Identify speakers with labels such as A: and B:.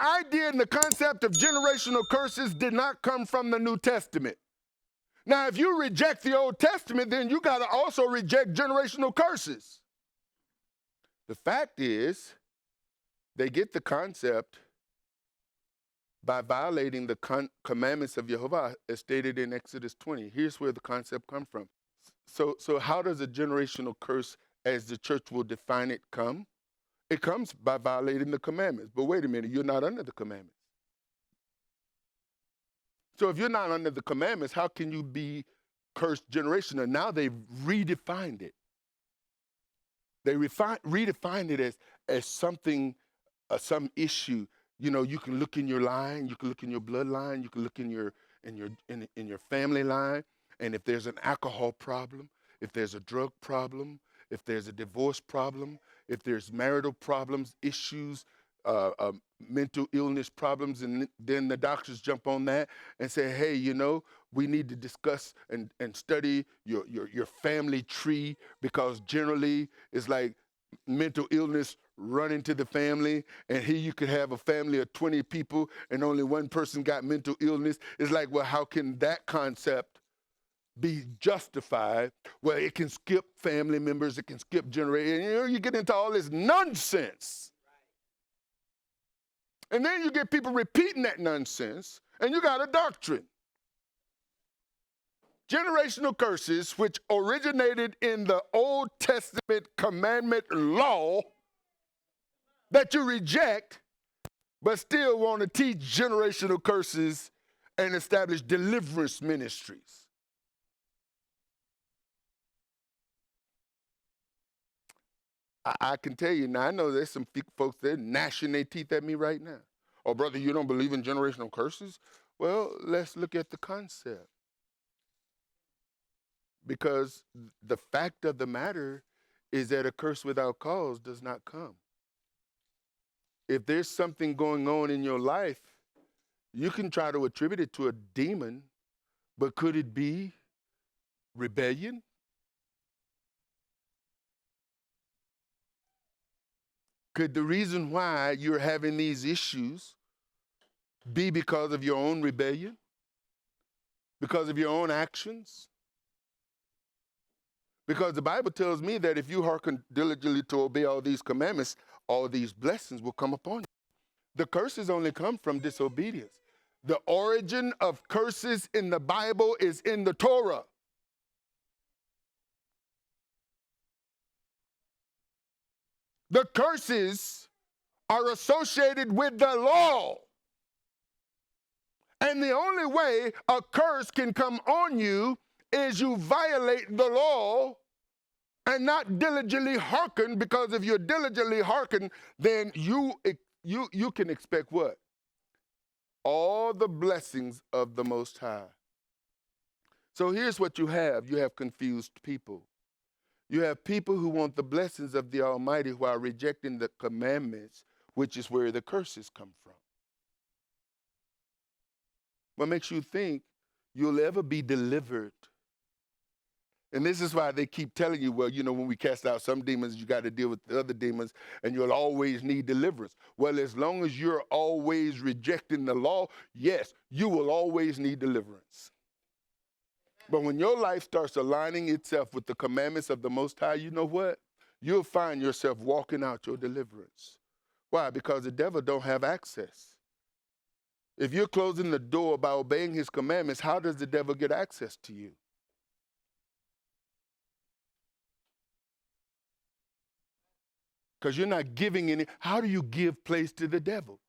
A: idea and the concept of generational curses did not come from the New Testament. Now, if you reject the Old Testament, then you got to also reject generational curses. The fact is, they get the concept by violating the commandments of Jehovah, as stated in Exodus 20. Here's where the concept comes from. So how does a generational curse, as the church will define it, come? It comes by violating the commandments. But wait a minute, you're not under the commandments. So if you're not under the commandments, how can you be cursed generational? Now they've redefined it. They redefined it as something, some issue. You know, you can look in your line, you can look in your bloodline, you can look in your family line, and if there's an alcohol problem, if there's a drug problem, if there's a divorce problem, if there's marital problems, issues, mental illness problems, and then the doctors jump on that and say, hey, you know, we need to discuss and study your family tree, because generally it's like mental illness run into the family, and here you could have a family of 20 people and only one person got mental illness. It's like, well, how can that concept be justified? Well, it can skip family members, it can skip generations. You know, you get into all this nonsense. And then you get people repeating that nonsense, and you got a doctrine. Generational curses, which originated in the Old Testament commandment law that you reject, but still want to teach generational curses and establish deliverance ministries. I can tell you now, I know there's some folks that are gnashing their teeth at me right now. Oh, brother, you don't believe in generational curses? Well, let's look at the concept. Because the fact of the matter is that a curse without cause does not come. If there's something going on in your life, you can try to attribute it to a demon, but could it be rebellion? Could the reason why you're having these issues be because of your own rebellion? Because of your own actions? Because the Bible tells me that if you hearken diligently to obey all these commandments, all these blessings will come upon you. The curses only come from disobedience. The origin of curses in the Bible is in the Torah. The curses are associated with the law. And the only way a curse can come on you is you violate the law and not diligently hearken, because if you diligently hearken, then you can expect what? All the blessings of the Most High. So here's what you have. You have confused people. You have people who want the blessings of the Almighty while rejecting the commandments, which is where the curses come from. What makes you think you'll ever be delivered? And this is why they keep telling you, well, you know, when we cast out some demons, you got to deal with the other demons, and you'll always need deliverance. Well, as long as you're always rejecting the law, yes, you will always need deliverance. But when your life starts aligning itself with the commandments of the Most High, you know what? You'll find yourself walking out your deliverance. Why? Because the devil don't have access. If you're closing the door by obeying his commandments, how does the devil get access to you? Because you're not giving any. How do you give place to the devil?